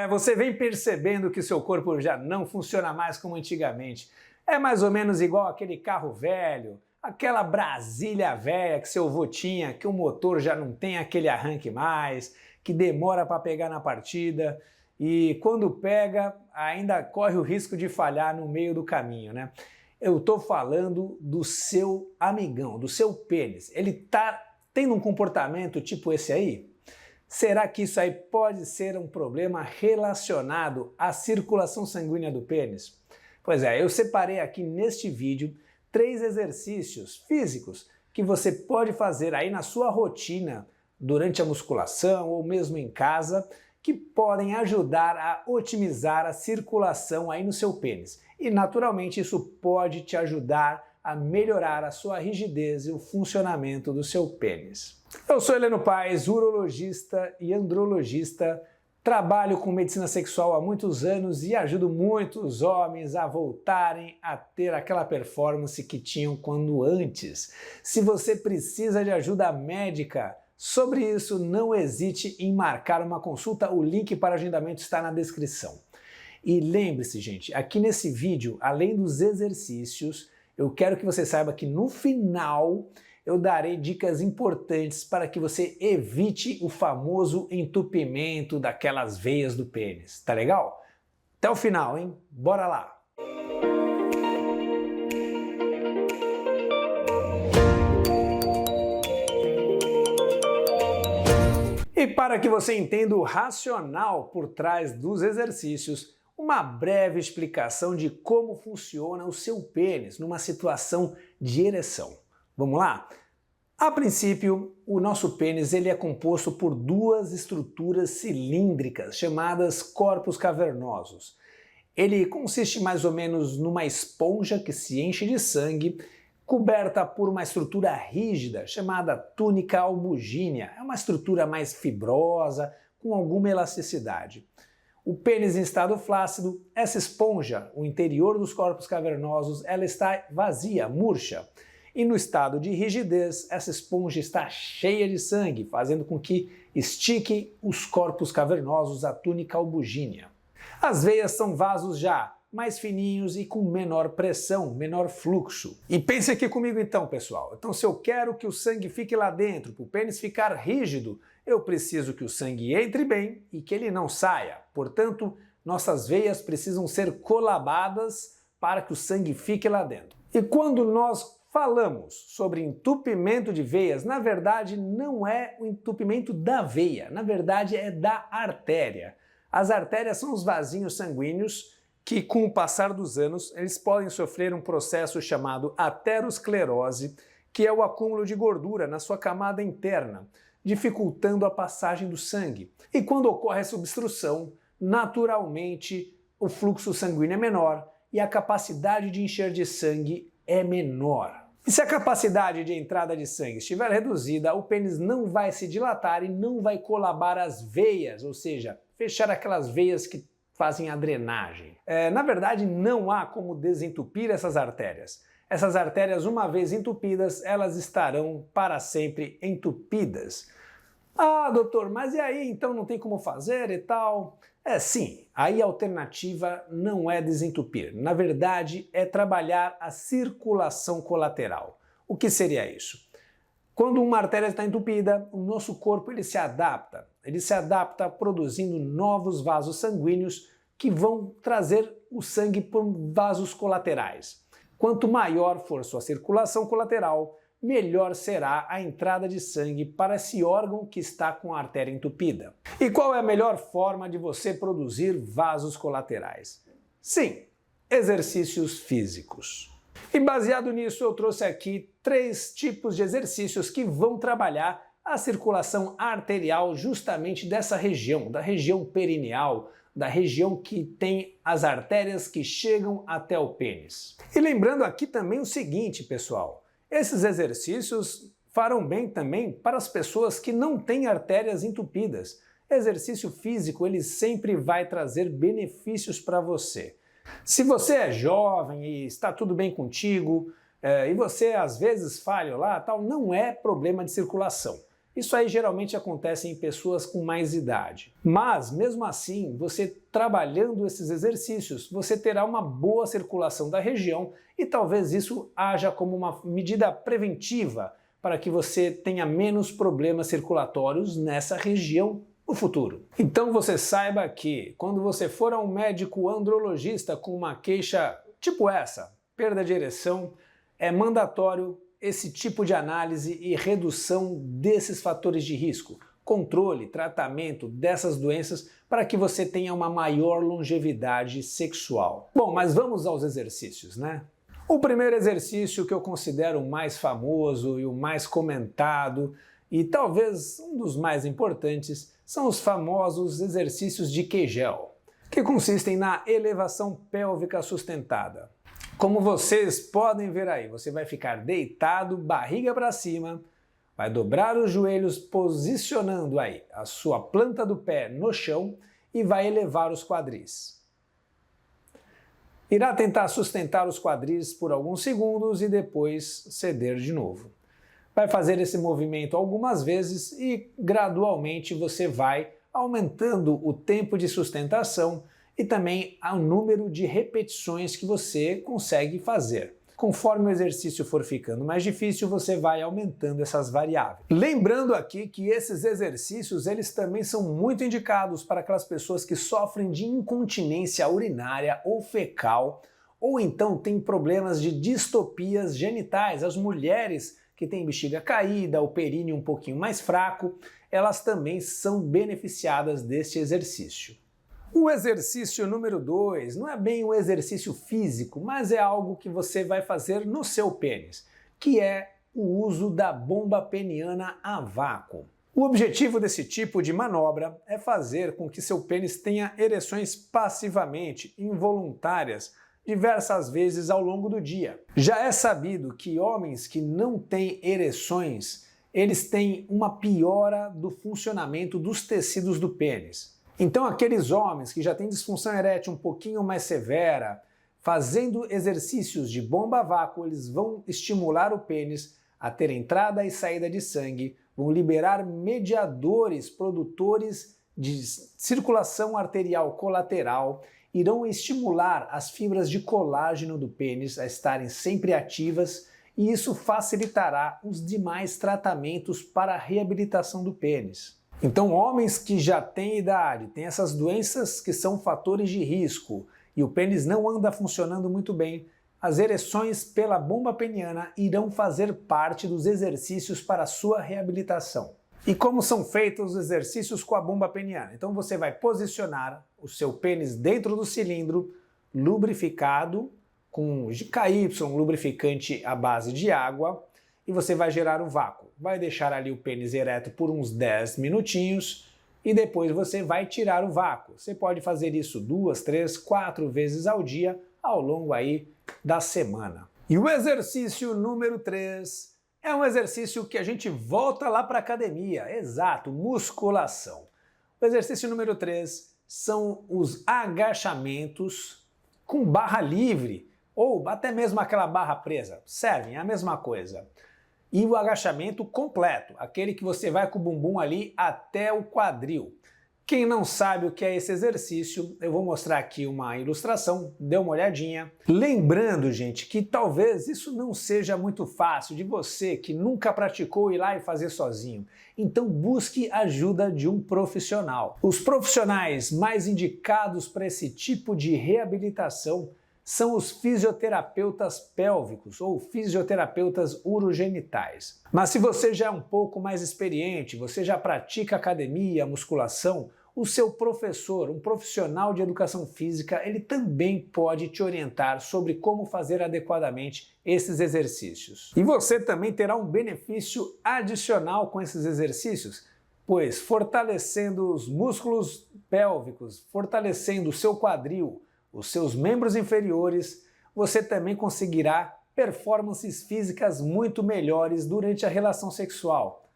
Você vem percebendo que o seu corpo já não funciona mais como antigamente. É mais ou menos igual aquele carro velho, aquela Brasília velha que seu avô tinha, que o motor já não tem aquele arranque mais, que demora para pegar na partida e quando pega ainda corre o risco de falhar no meio do caminho, né? Eu tô falando do seu amigão, do seu pênis. Ele tá tendo um comportamento tipo esse aí? Será que isso aí pode ser um problema relacionado à circulação sanguínea do pênis? Pois é, eu separei aqui neste vídeo 3 exercícios físicos que você pode fazer aí na sua rotina durante a musculação ou mesmo em casa, que podem ajudar a otimizar a circulação aí no seu pênis. E naturalmente isso pode te ajudar a melhorar a sua rigidez e o funcionamento do seu pênis. Eu sou Heleno Paes, urologista e andrologista, trabalho com medicina sexual há muitos anos e ajudo muitos homens a voltarem a ter aquela performance que tinham quando antes. Se você precisa de ajuda médica sobre isso, não hesite em marcar uma consulta, o link para agendamento está na descrição. E lembre-se, gente, aqui nesse vídeo, além dos exercícios, eu quero que você saiba que no final eu darei dicas importantes para que você evite o famoso entupimento daquelas veias do pênis. Tá legal? Até o final, hein? Bora lá! E para que você entenda o racional por trás dos exercícios, uma breve explicação de como funciona o seu pênis numa situação de ereção. Vamos lá? A princípio, o nosso pênis ele é composto por 2 estruturas cilíndricas chamadas corpos cavernosos. Ele consiste mais ou menos numa esponja que se enche de sangue, coberta por uma estrutura rígida chamada túnica albugínea. É uma estrutura mais fibrosa, com alguma elasticidade. O pênis em estado flácido, essa esponja, o interior dos corpos cavernosos, ela está vazia, murcha. E no estado de rigidez, essa esponja está cheia de sangue, fazendo com que estique os corpos cavernosos, a túnica albugínea. As veias são vasos já mais fininhos e com menor pressão, menor fluxo. E pense aqui comigo então, pessoal. Então, se eu quero que o sangue fique lá dentro, para o pênis ficar rígido, eu preciso que o sangue entre bem e que ele não saia. Portanto, nossas veias precisam ser colabadas para que o sangue fique lá dentro. E quando nós falamos sobre entupimento de veias, na verdade não é o entupimento da veia, na verdade é da artéria. As artérias são os vasinhos sanguíneos que, com o passar dos anos, eles podem sofrer um processo chamado aterosclerose, que é o acúmulo de gordura na sua camada interna, dificultando a passagem do sangue. E quando ocorre essa obstrução, naturalmente o fluxo sanguíneo é menor e a capacidade de encher de sangue é menor. E se a capacidade de entrada de sangue estiver reduzida, o pênis não vai se dilatar e não vai colabar as veias, ou seja, fechar aquelas veias que fazem a drenagem. Na verdade, não há como desentupir essas artérias. Essas artérias, uma vez entupidas, elas estarão para sempre entupidas. Ah, doutor, mas e aí? Então não tem como fazer e tal? Sim, aí a alternativa não é desentupir. Na verdade, é trabalhar a circulação colateral. O que seria isso? Quando uma artéria está entupida, o nosso corpo ele se adapta. Ele se adapta produzindo novos vasos sanguíneos que vão trazer o sangue por vasos colaterais. Quanto maior for sua circulação colateral, melhor será a entrada de sangue para esse órgão que está com a artéria entupida. E qual é a melhor forma de você produzir vasos colaterais? Sim, exercícios físicos. E baseado nisso, eu trouxe aqui 3 tipos de exercícios que vão trabalhar a circulação arterial justamente dessa região, da região perineal, da região que tem as artérias que chegam até o pênis. E lembrando aqui também o seguinte, pessoal, esses exercícios farão bem também para as pessoas que não têm artérias entupidas. Exercício físico, ele sempre vai trazer benefícios para você. Se você é jovem e está tudo bem contigo, e você às vezes falha lá, tal, não é problema de circulação. Isso aí geralmente acontece em pessoas com mais idade. Mas, mesmo assim, você trabalhando esses exercícios, você terá uma boa circulação da região e talvez isso haja como uma medida preventiva para que você tenha menos problemas circulatórios nessa região no futuro. Então você saiba que, quando você for a um médico andrologista com uma queixa tipo essa, perda de ereção, é mandatório esse tipo de análise e redução desses fatores de risco, controle, tratamento dessas doenças para que você tenha uma maior longevidade sexual. Bom, mas vamos aos exercícios, né? O primeiro exercício que eu considero o mais famoso e o mais comentado e talvez um dos mais importantes são os famosos exercícios de Kegel, que consistem na elevação pélvica sustentada. Como vocês podem ver aí, você vai ficar deitado, barriga para cima, vai dobrar os joelhos posicionando aí a sua planta do pé no chão e vai elevar os quadris. Irá tentar sustentar os quadris por alguns segundos e depois ceder de novo. Vai fazer esse movimento algumas vezes e gradualmente você vai aumentando o tempo de sustentação e também o número de repetições que você consegue fazer. Conforme o exercício for ficando mais difícil, você vai aumentando essas variáveis. Lembrando aqui que esses exercícios eles também são muito indicados para aquelas pessoas que sofrem de incontinência urinária ou fecal, ou então têm problemas de distopias genitais. As mulheres que têm bexiga caída, o períneo um pouquinho mais fraco, elas também são beneficiadas deste exercício. O exercício número 2 não é bem um exercício físico, mas é algo que você vai fazer no seu pênis, que é o uso da bomba peniana a vácuo. O objetivo desse tipo de manobra é fazer com que seu pênis tenha ereções passivamente, involuntárias, diversas vezes ao longo do dia. Já é sabido que homens que não têm ereções, eles têm uma piora do funcionamento dos tecidos do pênis. Então aqueles homens que já têm disfunção erétil um pouquinho mais severa, fazendo exercícios de bomba a vácuo, eles vão estimular o pênis a ter entrada e saída de sangue, vão liberar mediadores, produtores de circulação arterial colateral, irão estimular as fibras de colágeno do pênis a estarem sempre ativas e isso facilitará os demais tratamentos para a reabilitação do pênis. Então, homens que já têm idade, têm essas doenças que são fatores de risco e o pênis não anda funcionando muito bem, as ereções pela bomba peniana irão fazer parte dos exercícios para a sua reabilitação. E como são feitos os exercícios com a bomba peniana? Então você vai posicionar o seu pênis dentro do cilindro, lubrificado com GKY, lubrificante à base de água, e você vai gerar o vácuo. Vai deixar ali o pênis ereto por uns 10 minutinhos e depois você vai tirar o vácuo. Você pode fazer isso 2, 3, 4 vezes ao dia ao longo aí da semana. E o exercício número 3 é um exercício que a gente volta lá para a academia, exato, musculação. O exercício número 3 são os agachamentos com barra livre ou até mesmo aquela barra presa, servem, é a mesma coisa. E o agachamento completo, aquele que você vai com o bumbum ali até o quadril. Quem não sabe o que é esse exercício, eu vou mostrar aqui uma ilustração, dê uma olhadinha. Lembrando, gente, que talvez isso não seja muito fácil de você que nunca praticou ir lá e fazer sozinho. Então busque ajuda de um profissional. Os profissionais mais indicados para esse tipo de reabilitação são os fisioterapeutas pélvicos ou fisioterapeutas urogenitais. Mas se você já é um pouco mais experiente, você já pratica academia, musculação, o seu professor, um profissional de educação física, ele também pode te orientar sobre como fazer adequadamente esses exercícios. E você também terá um benefício adicional com esses exercícios, pois fortalecendo os músculos pélvicos, fortalecendo o seu quadril, os seus membros inferiores, você também conseguirá performances físicas muito melhores durante a relação sexual.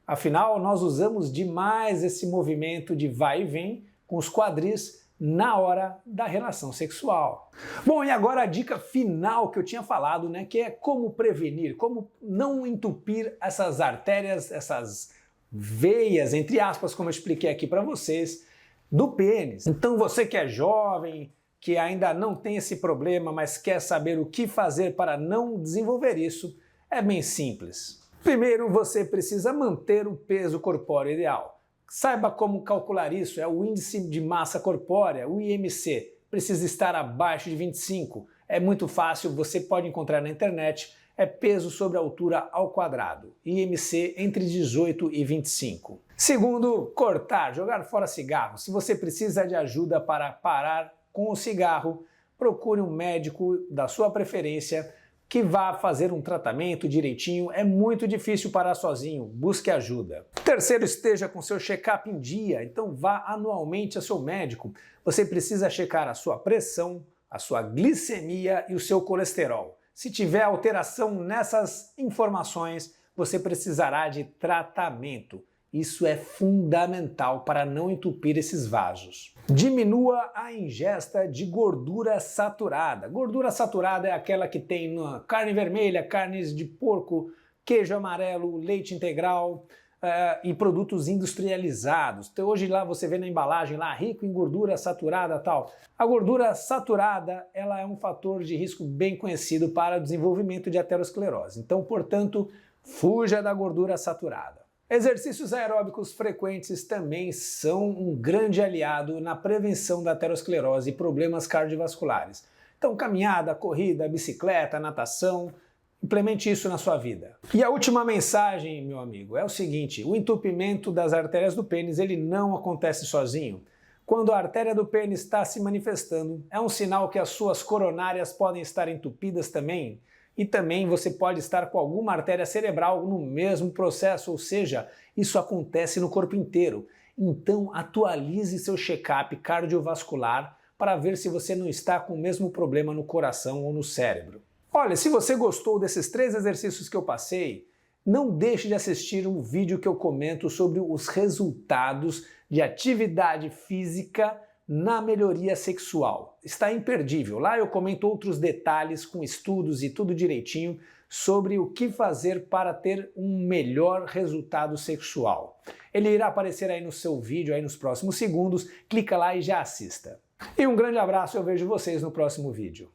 Afinal, nós usamos demais esse movimento de vai e vem com os quadris na hora da relação sexual. Bom, e agora a dica final que eu tinha falado, né, que é como prevenir, como não entupir essas artérias, essas veias, entre aspas, como eu expliquei aqui para vocês, do pênis. Então você que é jovem, que ainda não tem esse problema, mas quer saber o que fazer para não desenvolver isso, é bem simples. Primeiro, você precisa manter o peso corpóreo ideal. Saiba como calcular isso, é o índice de massa corpórea, o IMC. Precisa estar abaixo de 25. É muito fácil, você pode encontrar na internet, é peso sobre altura ao quadrado, IMC entre 18 e 25. Segundo, cortar, jogar fora cigarro. Se você precisa de ajuda para parar com o cigarro, procure um médico da sua preferência que vá fazer um tratamento direitinho. É muito difícil parar sozinho, busque ajuda. Terceiro, esteja com seu check-up em dia, então vá anualmente ao seu médico. Você precisa checar a sua pressão, a sua glicemia e o seu colesterol. Se tiver alteração nessas informações, você precisará de tratamento. Isso é fundamental para não entupir esses vasos. Diminua a ingesta de gordura saturada. Gordura saturada é aquela que tem na carne vermelha, carnes de porco, queijo amarelo, leite integral e produtos industrializados. Então, hoje lá você vê na embalagem lá rico em gordura saturada tal. A gordura saturada ela é um fator de risco bem conhecido para o desenvolvimento de aterosclerose. Então, portanto, fuja da gordura saturada. Exercícios aeróbicos frequentes também são um grande aliado na prevenção da aterosclerose e problemas cardiovasculares. Então, caminhada, corrida, bicicleta, natação, implemente isso na sua vida. E a última mensagem, meu amigo, é o seguinte: o entupimento das artérias do pênis ele não acontece sozinho. Quando a artéria do pênis está se manifestando, é um sinal que as suas coronárias podem estar entupidas também. E também você pode estar com alguma artéria cerebral no mesmo processo, ou seja, isso acontece no corpo inteiro. Então atualize seu check-up cardiovascular para ver se você não está com o mesmo problema no coração ou no cérebro. Olha, se você gostou desses 3 exercícios que eu passei, não deixe de assistir um vídeo que eu comento sobre os resultados de atividade física na melhoria sexual. Está imperdível. Lá eu comento outros detalhes com estudos e tudo direitinho sobre o que fazer para ter um melhor resultado sexual. Ele irá aparecer aí no seu vídeo aí nos próximos segundos. Clica lá e já assista. E um grande abraço, eu vejo vocês no próximo vídeo.